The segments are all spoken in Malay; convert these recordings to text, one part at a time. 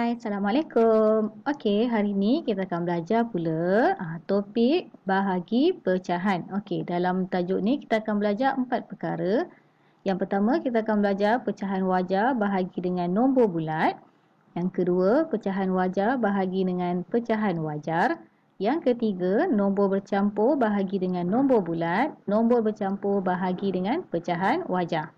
Hai, Assalamualaikum. Okey, hari ini kita akan belajar pula topik bahagi pecahan. Okey, dalam tajuk ni kita akan belajar 4 perkara. Yang pertama, kita akan belajar pecahan wajar bahagi dengan nombor bulat. Yang kedua, pecahan wajar bahagi dengan pecahan wajar. Yang ketiga, nombor bercampur bahagi dengan nombor bulat. Nombor bercampur bahagi dengan pecahan wajar.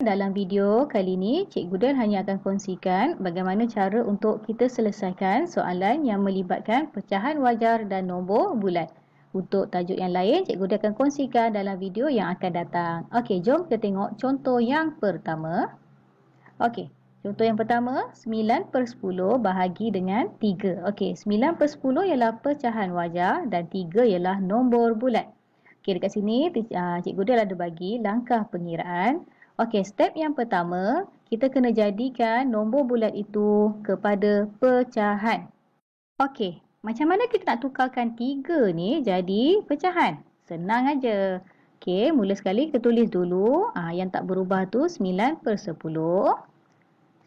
Dalam video kali ini, Cikgu Del hanya akan kongsikan bagaimana cara untuk kita selesaikan soalan yang melibatkan pecahan wajar dan nombor bulat. Untuk tajuk yang lain, Cikgu Del akan kongsikan dalam video yang akan datang. Okey, jom kita tengok contoh yang pertama. Okey, contoh yang pertama, 9 per 10 bahagi dengan 3. Okey, 9 per 10 ialah pecahan wajar dan 3 ialah nombor bulat. Okey, dekat sini Cikgu Del ada bagi langkah pengiraan. Okey, step yang pertama, kita kena jadikan nombor bulat itu kepada pecahan. Okey, macam mana kita nak tukarkan 3 ni jadi pecahan? Senang aja. Okey, mula sekali kita tulis dulu. Yang tak berubah tu 9 per 10.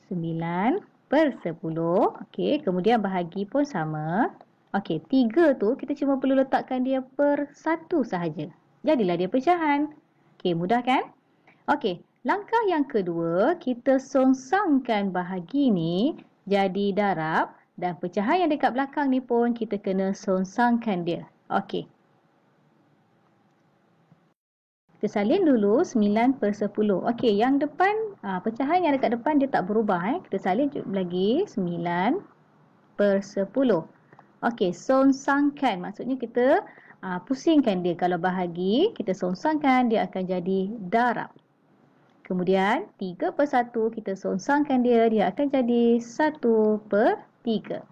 9 per 10. Okey, kemudian bahagi pun sama. Okey, 3 tu kita cuma perlu letakkan dia per 1 sahaja. Jadilah dia pecahan. Okey, mudah kan? Okey, langkah yang kedua, kita songsangkan bahagi ni jadi darab dan pecahan yang dekat belakang ni pun kita kena songsangkan dia. Okey. Kita salin dulu 9 per 10. Okey, yang depan, pecahan yang dekat depan dia tak berubah. Kita salin lagi 9 per 10. Okey, songsangkan. Maksudnya kita pusingkan dia. Kalau bahagi, kita songsangkan dia akan jadi darab. Kemudian 3 per 1 kita songsangkan dia akan jadi 1 per 3.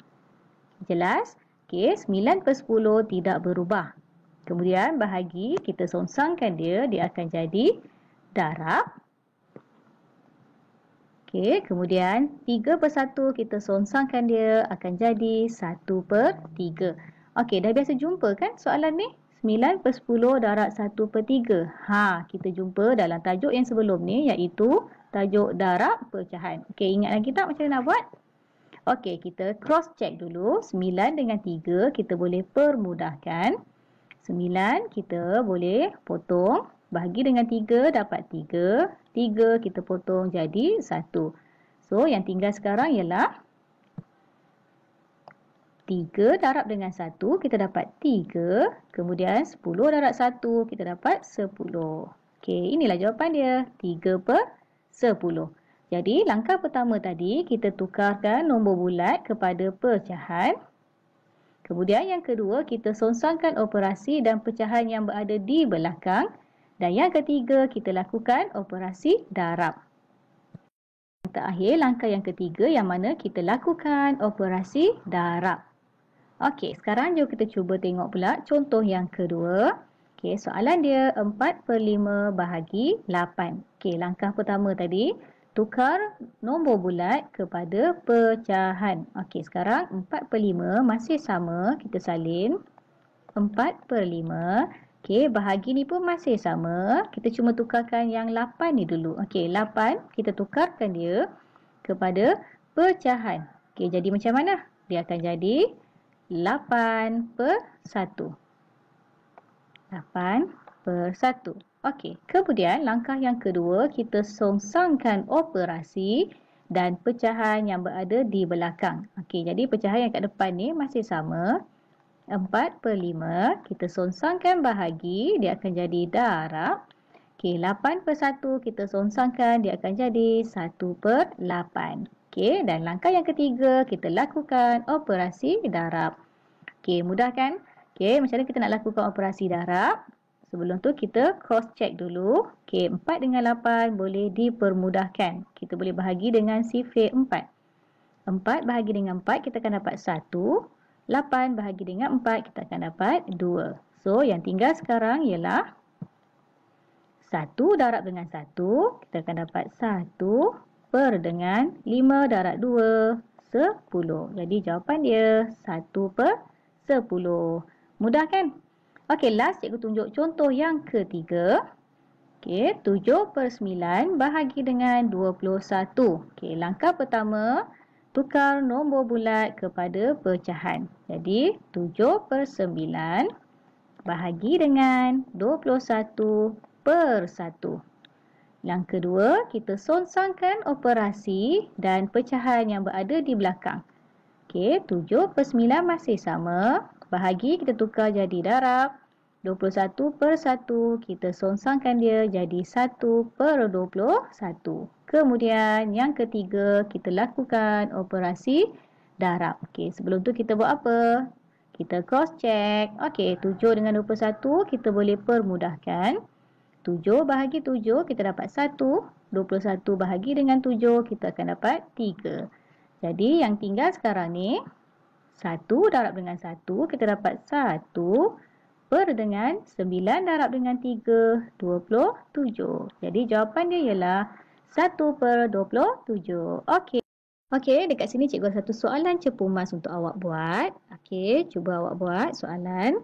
Jelas? Okey, 9 per 10 tidak berubah. Kemudian bahagi kita songsangkan dia akan jadi darab. Okey, kemudian 3 per 1 kita songsangkan dia akan jadi 1 per 3. Okey, dah biasa jumpa kan soalan ni? 9 per 10 darab 1 per 3. Kita jumpa dalam tajuk yang sebelum ni iaitu tajuk darab pecahan. Okey, ingat lagi tak macam mana nak buat? Okey, kita cross check dulu. 9 dengan 3 kita boleh permudahkan. 9 kita boleh potong. Bahagi dengan 3 dapat 3. 3 kita potong jadi 1. So, yang tinggal sekarang ialah 3 darab dengan 1, kita dapat 3. Kemudian 10 darab 1, kita dapat 10. Okey, inilah jawapan dia. 3 per 10. Jadi, langkah pertama tadi, kita tukarkan nombor bulat kepada pecahan. Kemudian yang kedua, kita songsangkan operasi dan pecahan yang berada di belakang. Dan yang ketiga, kita lakukan operasi darab. Yang terakhir, langkah yang ketiga yang mana kita lakukan operasi darab. Okey, sekarang jom kita cuba tengok pula contoh yang kedua. Okey, soalan dia 4 per 5 bahagi 8. Okey, langkah pertama tadi, tukar nombor bulat kepada pecahan. Okey, sekarang 4 per 5 masih sama, kita salin. 4 per 5. Okey, bahagi ni pun masih sama. Kita cuma tukarkan yang 8 ni dulu. Okey, 8 kita tukarkan dia kepada pecahan. Okey, jadi macam mana? Dia akan jadi 8 per 1. 8 per 1. Okey, kemudian langkah yang kedua, kita songsangkan operasi dan pecahan yang berada di belakang. Okey, jadi pecahan yang kat depan ni masih sama. 4 per 5, kita songsangkan bahagi, dia akan jadi darab. Okey, 8 per 1, kita songsangkan, dia akan jadi 1 per 8. Okey, dan langkah yang ketiga, kita lakukan operasi darab. Okey, mudah kan? Okey, macam mana kita nak lakukan operasi darab? Sebelum tu kita cross check dulu. Okey, 4 dengan 8 boleh dipermudahkan. Kita boleh bahagi dengan sifir 4. 4 bahagi dengan 4, kita akan dapat 1. 8 bahagi dengan 4, kita akan dapat 2. So, yang tinggal sekarang ialah 1 darab dengan 1, kita akan dapat 1 per dengan 5 darab 2, 10. Jadi, jawapan dia 1 per 10. Mudah kan? Okey, last cikgu tunjuk contoh yang ketiga. Okey, 7/9 bahagi dengan 21. Okey, langkah pertama, tukar nombor bulat kepada pecahan. Jadi, 7/9 bahagi dengan 21/1. Yang kedua, kita songsangkan operasi dan pecahan yang berada di belakang. Okey, 7/9 masih sama. Bahagi kita tukar jadi darab. 21/1 kita songsangkan dia jadi 1/21. Kemudian yang ketiga kita lakukan operasi darab. Okey, sebelum tu kita buat apa? Kita cross check. Okey, 7 dengan 21 kita boleh permudahkan. 7 bahagi 7 kita dapat 1. 21 bahagi dengan 7 kita akan dapat 3. Jadi yang tinggal sekarang ni 1 darab dengan 1 kita dapat 1 per dengan 9 darab dengan 3, 27. Jadi jawapan dia ialah 1/27. Okey. Okey, dekat sini cikgu ada satu soalan cepu mas untuk awak buat. Okey, cuba awak buat soalan.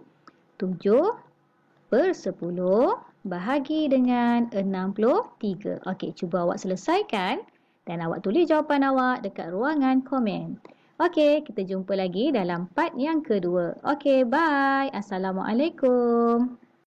7/10 bahagi dengan 63. Okey, cuba awak selesaikan dan awak tulis jawapan awak dekat ruangan komen. Okey, kita jumpa lagi dalam part yang kedua. Okey, bye. Assalamualaikum.